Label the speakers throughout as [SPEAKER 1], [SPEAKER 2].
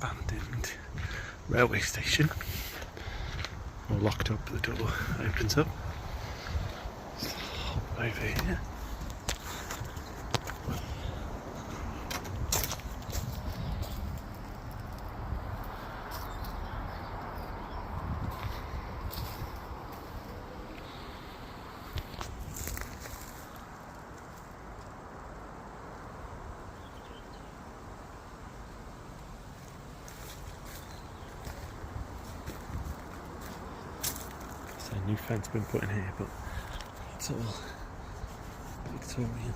[SPEAKER 1] Abandoned railway station. All locked up, the door opens up. Let's hop over here. New fence been put in here, but it's all Victorian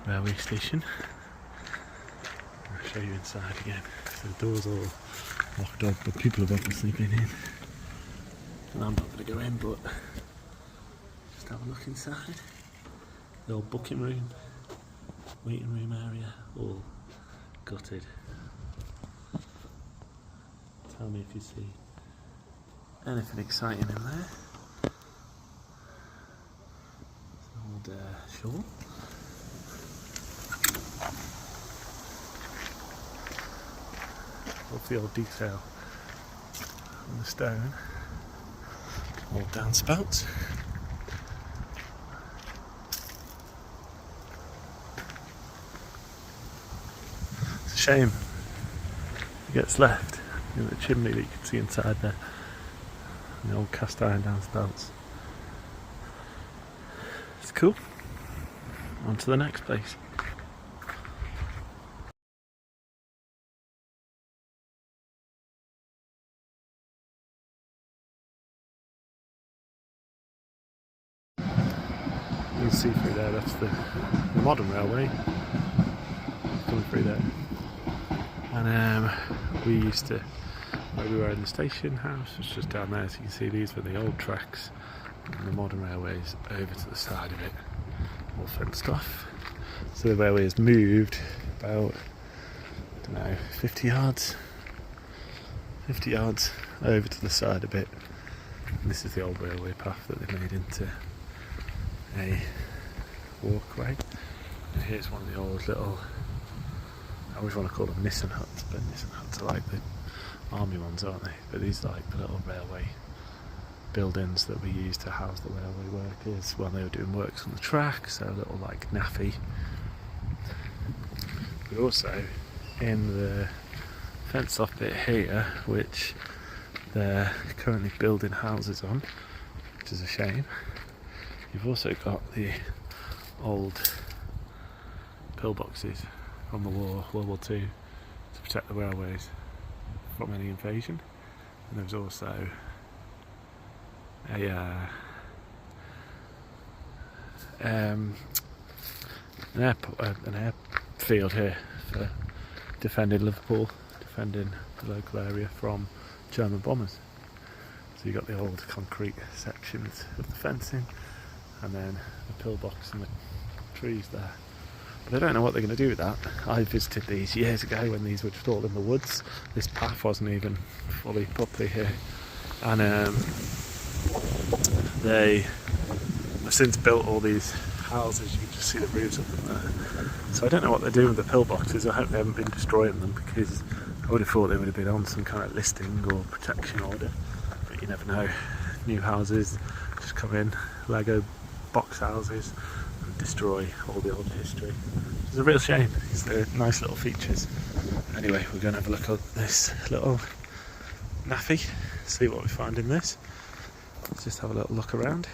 [SPEAKER 1] railway station. I'll show you inside again. So the door's all locked up, but people have obviously been in. And I'm not going to go in, but just have a look inside. The old booking room, waiting room area, all gutted. Tell me if you see anything exciting in there. It's an old shawl. Love the old detail on the stone. Old downspouts. It's a shame it gets left. You know, the chimney that you can see inside there. The old cast iron downspouts. It's cool. On to the next place. You can see through there, that's the modern railway coming through there. And we used to, where we were in the station house, was just down there, so you can see these were the old tracks and the modern railways over to the side of it, all fenced off. So the railway has moved about, I don't know, 50 yards over to the side a bit. And this is the old railway path that they made into a walkway. And here's one of the old little, I always want to call them Nissan huts, but Nissan huts are like the army ones, aren't they? But these are like the little railway buildings that we used to house the railway workers when they were doing works on the track, so a little like naffy. But also in the fenced off bit here, which they're currently building houses on, which is a shame, you've also got the old pillboxes from the war, World War II, to protect the railways from any invasion. And there was also an airfield here for defending Liverpool, defending the local area from German bombers. So you got the old concrete sections of the fencing, and then the pillbox and the trees there. But I don't know what they're going to do with that. I visited these years ago when these were just all in the woods. This path wasn't even fully properly here, and they have since built all these houses. You can just see the roofs of them there. So I don't know what they're doing with the pillboxes. I hope they haven't been destroying them, because I would have thought they would have been on some kind of listing or protection order. But you never know. New houses just come in, Lego box houses, and destroy all the old history. It's a real shame, because they're nice little features. Anyway, we're going to have a look at this little naffy, see what we find in this. Let's just have a little look around.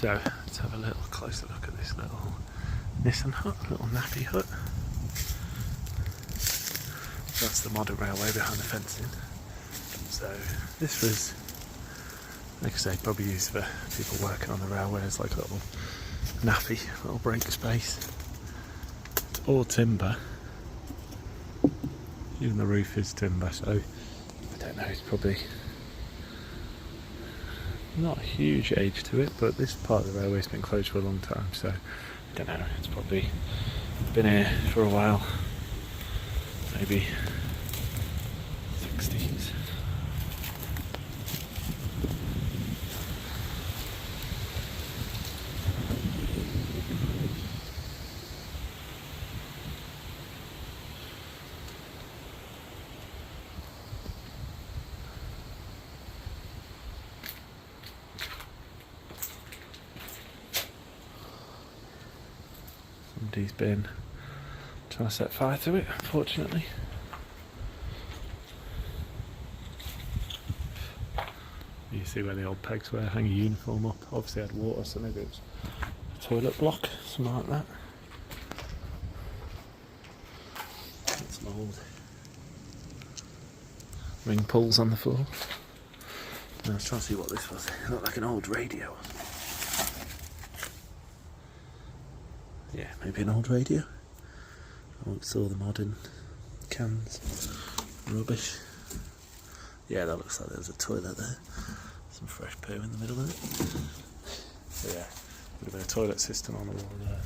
[SPEAKER 1] So let's have a little closer look at this little Nissan hut, little naffy hut. That's the modern railway behind the fencing. So this was, like I say, probably used for people working on the railways, like a little nappy little break space. It's all timber. Even the roof is timber, so I don't know, it's probably not a huge age to it, but this part of the railway's been closed for a long time, so I don't know, it's probably been here for a while, maybe 60s. Somebody's been trying to set fire to it, unfortunately. You see where the old pegs were, hang a uniform up. Obviously had water, so maybe it was a toilet block, something like that. That's some old ring pulls on the floor. I was trying to see what this was. It looked like an old radio. Yeah, maybe an old radio. I once saw the modern cans. Rubbish. Yeah, that looks like there was a toilet there. Some fresh poo in the middle of it. So yeah, would have been a toilet system on the wall there.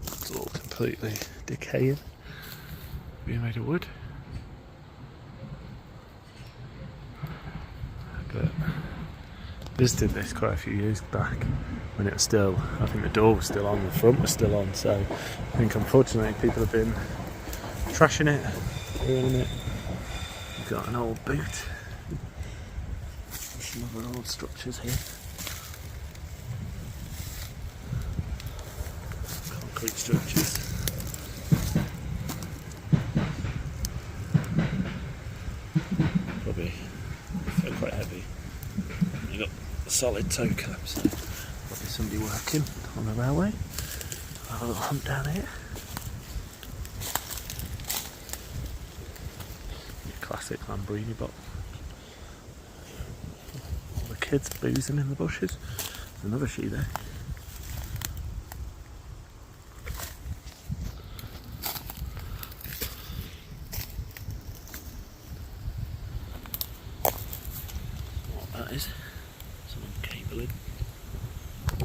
[SPEAKER 1] It's all completely decaying. Being made of wood. But visited this quite a few years back when it was still, I think the door was still on, the front was still on, so I think unfortunately people have been trashing it, ruining it. We've got an old boot, some other old structures here. Concrete structures. Probably feel quite heavy. You've got solid toe caps, so probably somebody working on the railway. Have a little hunt down here. Your classic Lamborghini box. All the kids boozing in the bushes. There's another she there. What that is? Someone cabling.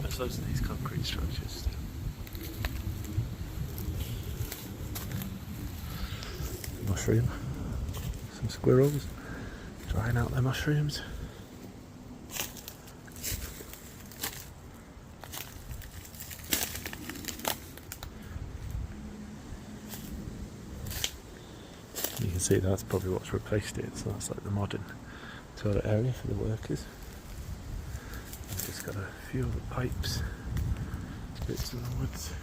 [SPEAKER 1] There's loads of these concrete structures still. Mushroom. Some squirrels drying out their mushrooms. You can see that's probably what's replaced it, so that's like the modern toilet area for the workers. I've just got a few of the pipes, bits of the woods.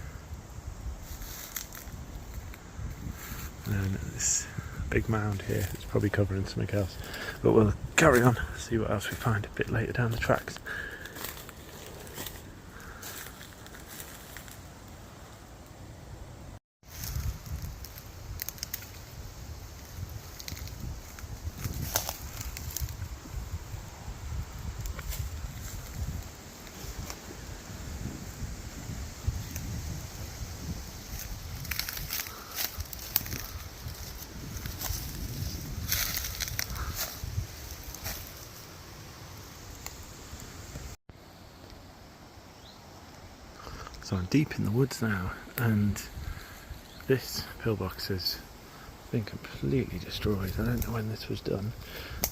[SPEAKER 1] And then this big mound here, it's probably covering something else. But we'll carry on, see what else we find a bit later down the tracks. So I'm deep in the woods now, and this pillbox has been completely destroyed. I don't know when this was done.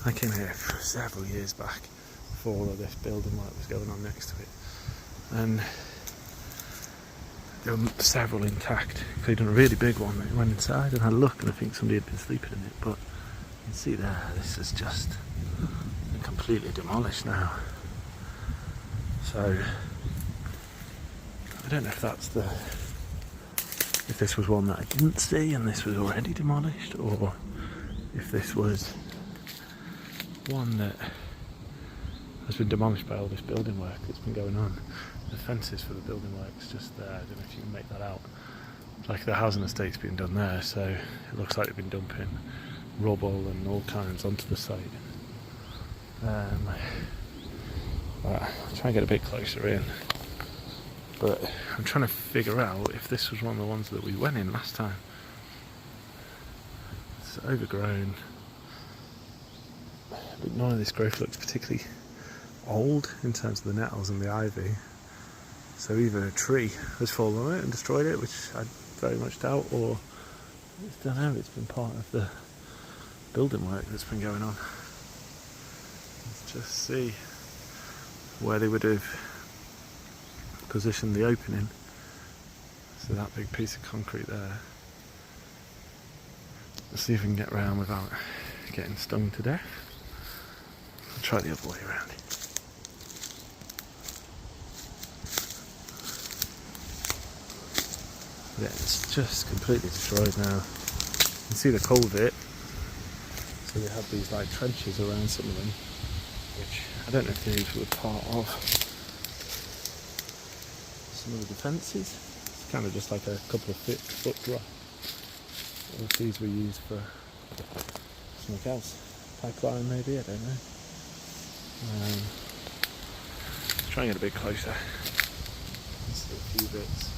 [SPEAKER 1] I came here several years back before all of this building work was going on next to it, and there were several intact, including a really big one that went inside, and I looked and I think somebody had been sleeping in it, but you can see there, this is just been completely demolished now. So I don't know if that's if this was one that I didn't see and this was already demolished, or if this was one that has been demolished by all this building work that's been going on. The fences for the building work's just there, I don't know if you can make that out. Like the housing estate's been done there, so it looks like they've been dumping rubble and all kinds onto the site. I'll try and get a bit closer in, but I'm trying to figure out if this was one of the ones that we went in last time. It's overgrown, but none of this growth looks particularly old in terms of the nettles and the ivy. So either a tree has fallen on it and destroyed it, which I very much doubt, or I don't know, it's been part of the building work that's been going on. Let's just see where they would have positioned the opening. So that big piece of concrete there. Let's see if we can get around without getting stung to death. I'll try the other way around. Yeah, it's just completely destroyed now. You can see the culvert. So they have these like trenches around some of them, which I don't know if these were part of some of the defences. It's kind of just like a couple of foot drop. Or if these were used for something else. Pipeline maybe, I don't know. Let's try and get a bit closer. Let's see a few bits.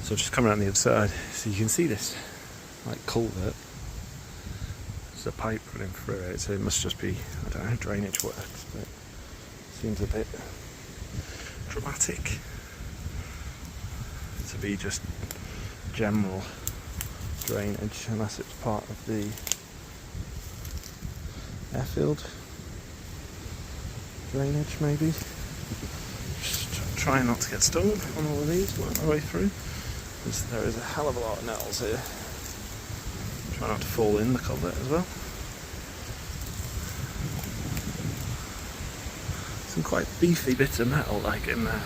[SPEAKER 1] So just come around the other side, so you can see this like culvert. There's a pipe running through it, so it must just be, I don't know, drainage works, but it seems a bit dramatic to be just general drainage, unless it's part of the airfield drainage maybe. Just trying not to get stung on all of these, work my way through. There is a hell of a lot of nettles here. Try not to fall in the culvert as well. Some quite beefy bits of metal like in there.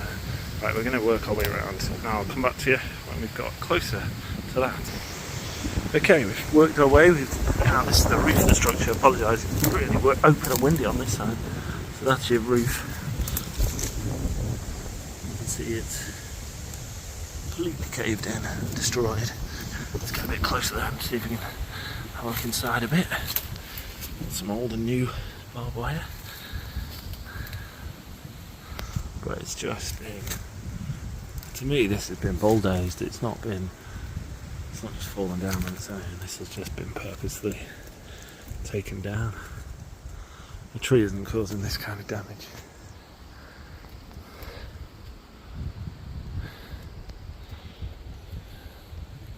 [SPEAKER 1] Right, we're going to work our way around. Now I'll come back to you when we've got closer to that. Okay, we've worked our way. Now this is the roof of the structure. I apologise, it's really open and windy on this side. So that's your roof. You can see it's completely caved in, destroyed. Let's get a bit closer there and see if we can have a look inside a bit. Some old and new barbed wire. But it's just been, to me this has been bulldozed, it's not just fallen down on its own, this has just been purposely taken down. The tree isn't causing this kind of damage.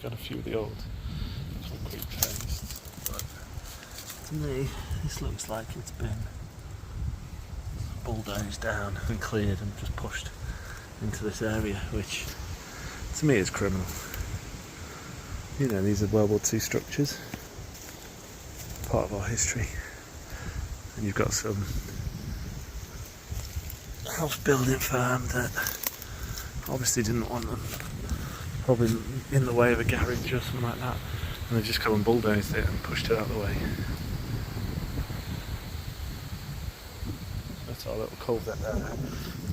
[SPEAKER 1] Got a few of the old concrete posts, but to me this looks like it's been bulldozed down and cleared and just pushed into this area, which to me is criminal. You know, these are World War II structures, part of our history, and you've got some house building firm that obviously didn't want them probably in the way of a garage or something like that, and they just come and bulldozed it and pushed it out of the way. That's our little culvert there.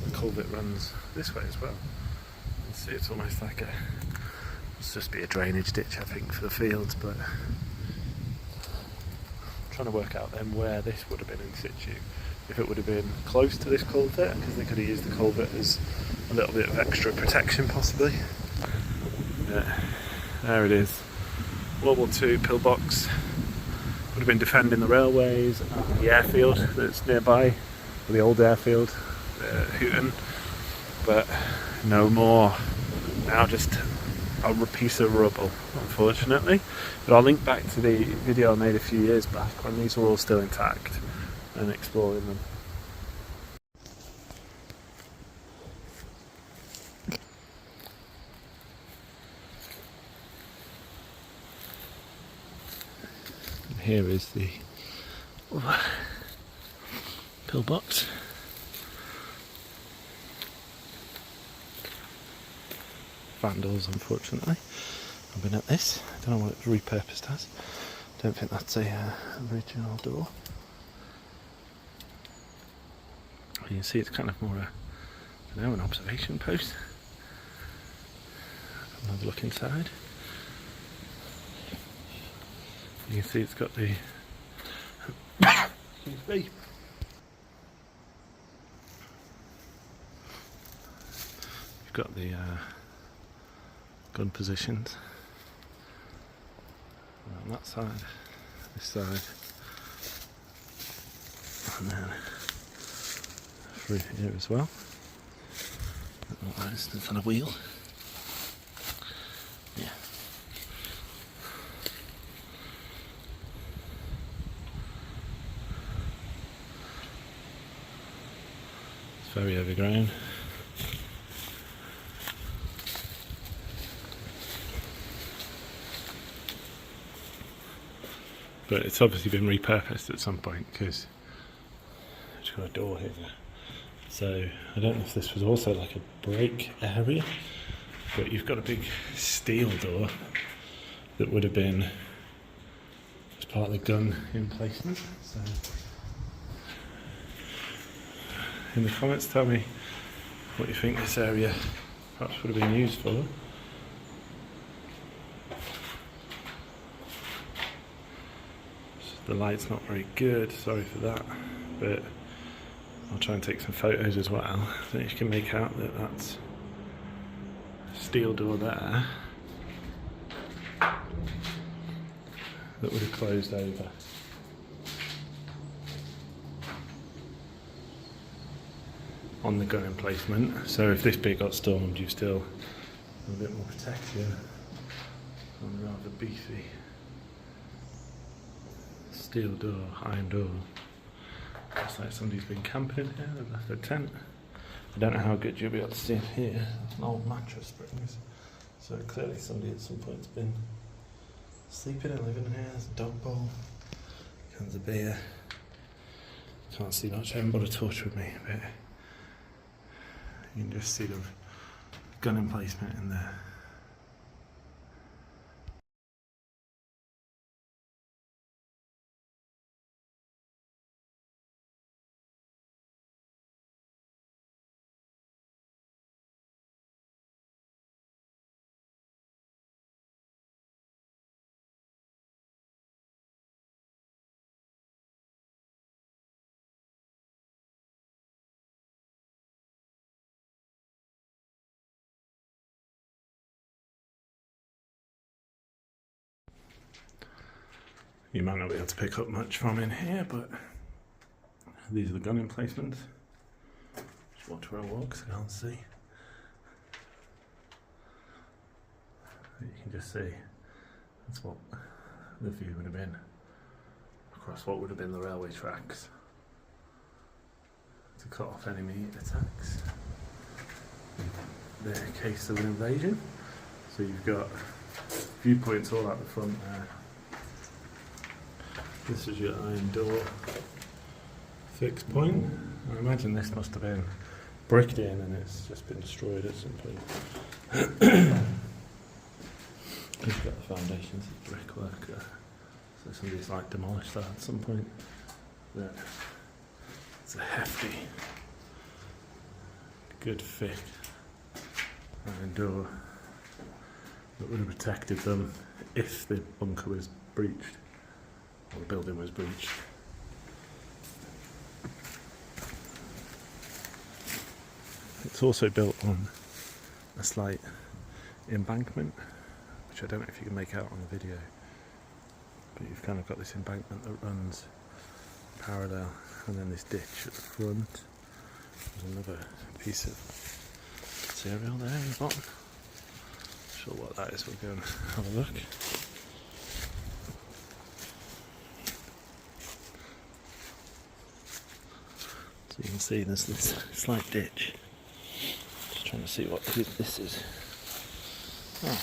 [SPEAKER 1] The culvert runs this way as well. You can see it's almost like it's just be a drainage ditch, I think, for the fields, but I'm trying to work out then where this would have been in situ. If it would have been close to this culvert, because they could have used the culvert as a little bit of extra protection possibly. There it is. World War II pillbox. Would have been defending the railways and the airfield that's nearby, or the old airfield, Houghton. But no more. Now just a piece of rubble, unfortunately. But I'll link back to the video I made a few years back when these were all still intact and exploring them. Here is the pillbox. Vandals, unfortunately. I've been at this. I don't know what it's repurposed as. Don't think that's a original door. You can see it's kind of more an observation post. Another look inside. You can see it's got the excuse me. You've got the gun positions on that side, this side, and then through here as well. It's on a wheel. Yeah. It's very overgrown. But it's obviously been repurposed at some point because it's got a door here. So I don't know if this was also like a break area, but you've got a big steel door that would have been as part of the gun emplacement. So in the comments tell me what you think this area perhaps would have been used for. The light's not very good, sorry for that, but I'll try and take some photos as well. I think you can make out that that's a steel door there that would have closed over. On the gun emplacement, so if this bit got stormed, you still have a bit more protection on the rather beefy steel door, iron door. Looks like somebody's been camping in here, they've left their tent. I don't know how good you'll be able to see it here. There's an old mattress springs. So clearly somebody at some point's been sleeping and living in here. There's a dog bowl, cans of beer. Can't see much, I haven't got a torch with me, but you can just see the gun emplacement in there. You might not be able to pick up much from in here, but these are the gun emplacements. Just watch where I walk so I can't see. You can just see that's what the view would have been across what would have been the railway tracks to cut off enemy attacks in case of an invasion. So you've got viewpoints all out the front there. This is your iron door fixed point. I imagine this must have been bricked in and it's just been destroyed at some point. You've got the foundations of brickwork, so somebody's like demolished that at some point. But it's a hefty, good thick iron door that would have protected them if the bunker was breached. Or the building was breached. It's also built on a slight embankment, which I don't know if you can make out on the video, but you've kind of got this embankment that runs parallel, and then this ditch at the front. There's another piece of material there in the bottom. Not sure what that is, we'll go and have a look. So you can see there's this slight ditch. Just trying to see what this is. Oh,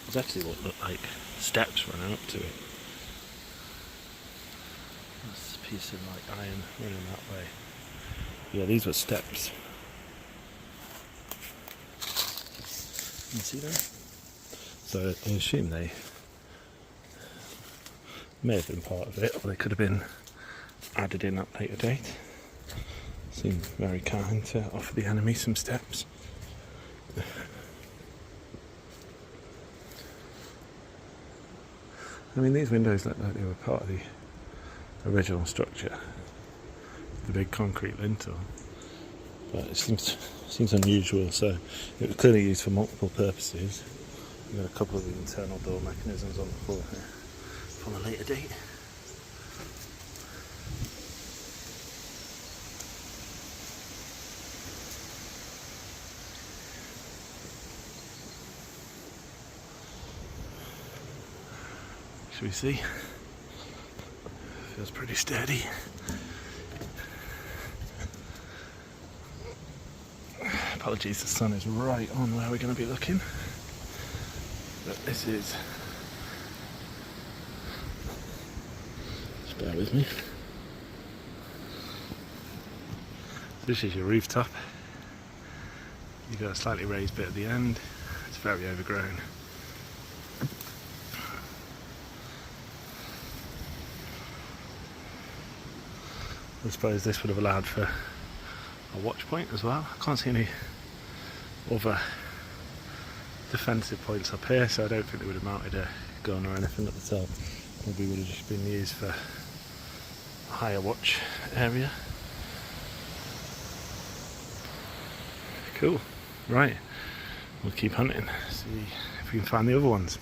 [SPEAKER 1] there's actually what look like steps running up to it. That's a piece of like iron running that way. Yeah, these were steps. Can you see them? So I assume they may have been part of it, or they could have been added in at a later date. Seemed very kind to offer the enemy some steps. I mean, these windows look like they were part of the original structure, the big concrete lintel, but it seems unusual, so it was clearly used for multiple purposes. We've got a couple of the internal door mechanisms on the floor here from a later date. Should we see? Feels pretty sturdy. Apologies, the sun is right on where we're going to be looking. But this is... Just bear with me. This is your rooftop. You've got a slightly raised bit at the end. It's very overgrown. I suppose this would have allowed for a watch point as well. I can't see any other defensive points up here, so I don't think they would have mounted a gun or anything at the top. Probably would have just been used for a higher watch area. Cool. Right, we'll keep hunting, see if we can find the other ones.